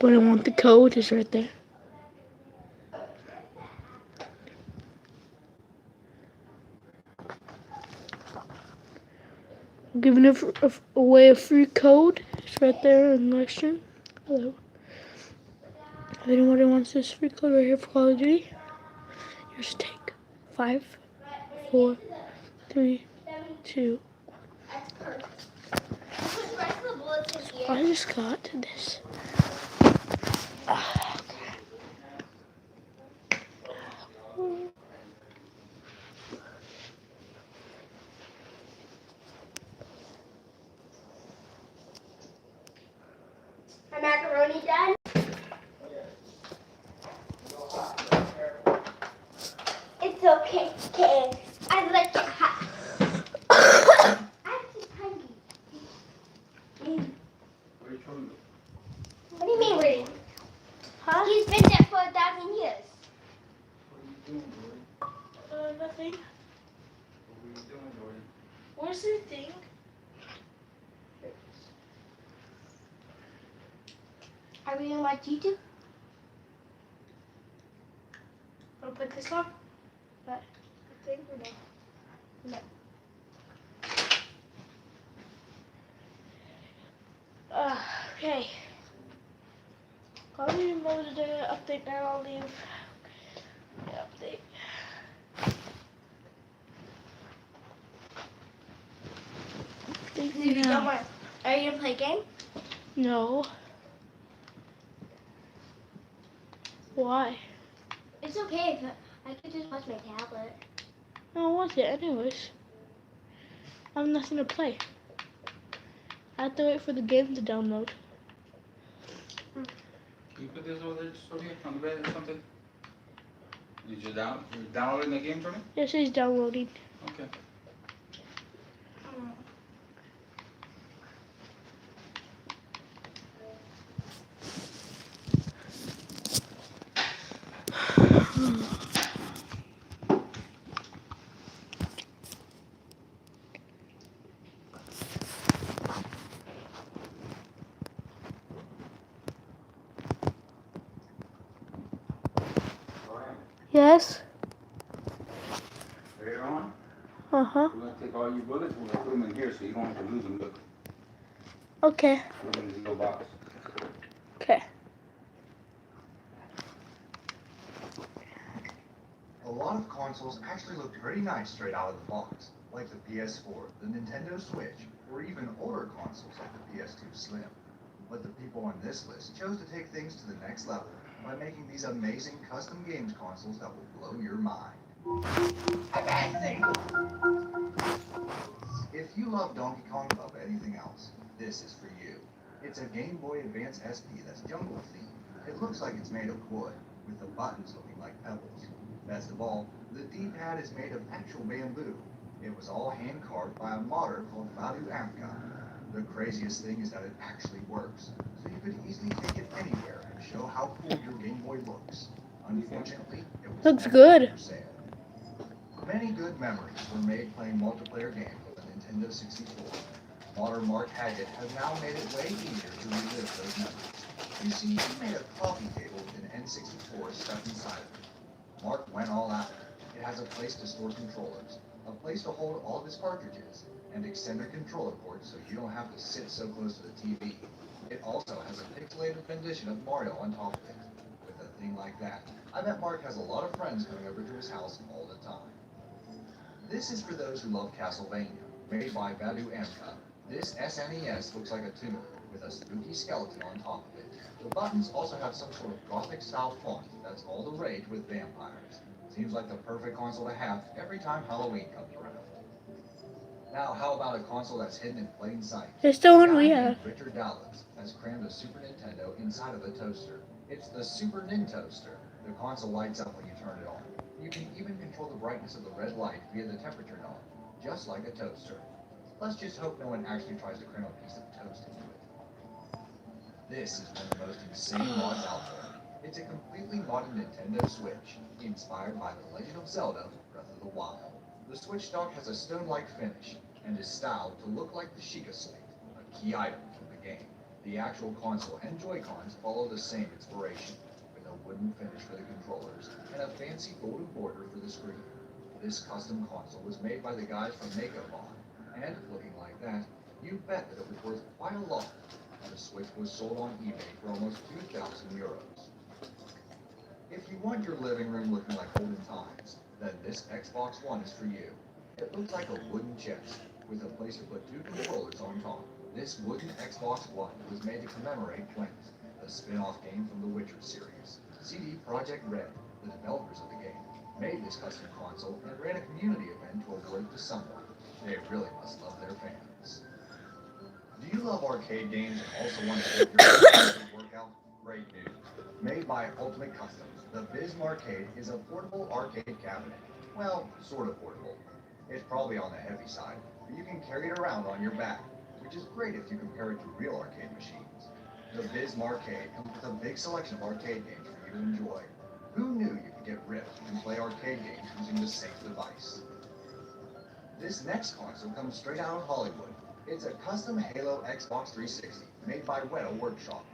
But I want the code. It's right there. I'm giving away a free code. It's right there in the live stream. Hello. If anybody wants this free code right here for Call of Duty, just take 5, 4, 3, 2. So I just got this. My macaroni done? It's okay, okay. I like it hot. I'm just hungry. What do you mean reading? Huh? He's been there for 1,000 years. Nothing. What are you doing, Jordan? Where's your thing? Are we gonna watch YouTube? Wanna put this on? That thing or no? No. Okay. I'll leave mode to update now. I'll leave update. You don't want. Are you gonna play a game? No. Why? It's okay if I could just watch my tablet. I don't want it anyways. I have nothing to play. I have to wait for the game to download. Can you put this over there, Sophia, on the bed or something? You're downloading the game, Jordan? It says downloading. Okay. Yes? Later on, Uh-huh. we're going to take all your bullets, we're going to put them in here so you don't have to lose them. Look, Okay. put them in this little box. Okay. A lot of consoles actually look pretty nice straight out of the box, like the PS4, the Nintendo Switch, or even older consoles like the PS2 Slim. But the people on this list chose to take things to the next level by making these amazing custom games consoles that will blow your mind. Amazing! If you love Donkey Kong above anything else, this is for you. It's a Game Boy Advance SP that's jungle themed. It looks like it's made of wood, with the buttons looking like pebbles. Best of all, the D-pad is made of actual bamboo. It was all hand-carved by a modder called Value Amka. The craziest thing is that it actually works, so you could easily take it anywhere and show how cool your Game Boy looks. Unfortunately, it was Looks never good. for sale. Many good memories were made playing multiplayer games with the Nintendo 64. Modder Mark Haggett has now made it way easier to relive those memories. You see, he made a coffee table with an N64 stuck inside of it. Mark went all out. It has a place to store controllers, a place to hold all of his cartridges, and extended controller ports so you don't have to sit so close to the TV. It also has a pixelated rendition of Mario on top of it. With a thing like that, I bet Mark has a lot of friends coming over to his house all the time. This is for those who love Castlevania, made by Value Amka. This SNES looks like a tune with a spooky skeleton on top of it. The buttons also have some sort of Gothic-style font that's all the rage with vampires. Seems like the perfect console to have every time Halloween comes around. Now, how about a console that's hidden in plain sight? It's the one A we guy have. named Richard Dallas has crammed a Super Nintendo inside of a toaster. It's the Super Nintoaster. The console lights up when you turn it on. You can even control the brightness of the red light via the temperature knob, just like a toaster. Let's just hope no one actually tries to cram a piece of toast into it. This is one of the most insane mods out there. It's a completely modded Nintendo Switch, inspired by The Legend of Zelda: Breath of the Wild. The Switch dock has a stone-like finish, and is styled to look like the Sheikah Slate, a key item from the game. The actual console and Joy-Cons follow the same inspiration, with a wooden finish for the controllers and a fancy golden border for the screen. This custom console was made by the guys from MakeObon, and looking like that, you bet that it was worth quite a lot. The Switch was sold on eBay for almost 2,000 euros. If you want your living room looking like olden times, then this Xbox One is for you. It looks like a wooden chest, with a place to put 2 controllers on top. This wooden Xbox One was made to commemorate Gwent, the spin-off game from the Witcher series. CD Projekt Red, the developers of the game, made this custom console and ran a community event to award it to someone. They really must love their fans. Do you love arcade games and also want to get your workout? Great news. Made by Ultimate Customs, the Bism Arcade is a portable arcade cabinet. Well, sort of portable. It's probably on the heavy side, but you can carry it around on your back, which is great if you compare it to real arcade machines. The Bism Arcade comes with a big selection of arcade games for you to enjoy. Who knew you could get ripped and play arcade games using the same device? This next console comes straight out of Hollywood. It's a custom Halo Xbox 360 made by Weta Workshop.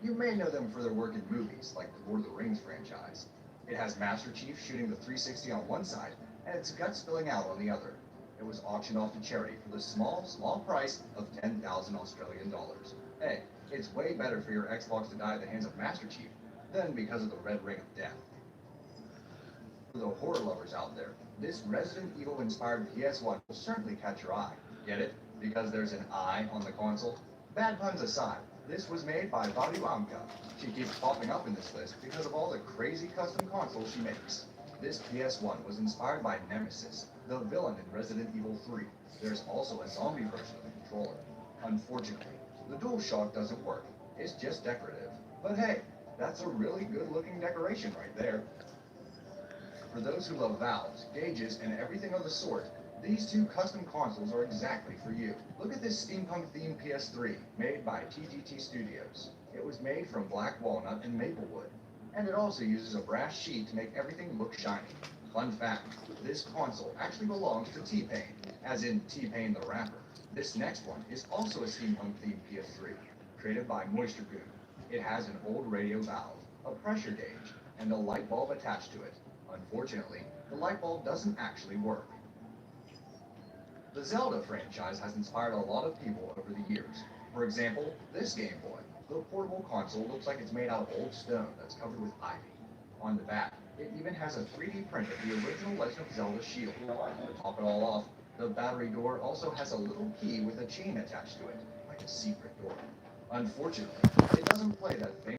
You may know them for their work in movies like the Lord of the Rings franchise. It has Master Chief shooting the 360 on one side and its guts spilling out on the other. It was auctioned off to charity for the small price of 10,000 Australian dollars. Hey, it's way better for your Xbox to die at the hands of Master Chief than because of the Red Ring of Death. For the horror lovers out there, this Resident Evil inspired PS1 will certainly catch your eye. Get it? Because there's an eye on the console? Bad puns aside, this was made by Bobby Wamka. She keeps popping up in this list because of all the crazy custom consoles she makes. This PS1 was inspired by Nemesis, the villain in Resident Evil 3. There's also a zombie version of the controller. Unfortunately, the DualShock doesn't work. It's just decorative. But hey, that's a really good looking decoration right there. For those who love valves, gauges, and everything of the sort, these 2 custom consoles are exactly for you. Look at this steampunk-themed PS3, made by TGT Studios. It was made from black walnut and maple wood, and it also uses a brass sheet to make everything look shiny. Fun fact, this console actually belongs to T-Pain, as in T-Pain the rapper. This next one is also a steampunk-themed PS3, created by Moisture Goon. It has an old radio valve, a pressure gauge, and a light bulb attached to it. Unfortunately, the light bulb doesn't actually work. The Zelda franchise has inspired a lot of people over the years. For example, this Game Boy. The portable console looks like it's made out of old stone that's covered with ivy. On the back, it even has a 3D print of the original Legend of Zelda shield. To top it all off, the battery door also has a little key with a chain attached to it, like a secret door. Unfortunately, it doesn't play that famous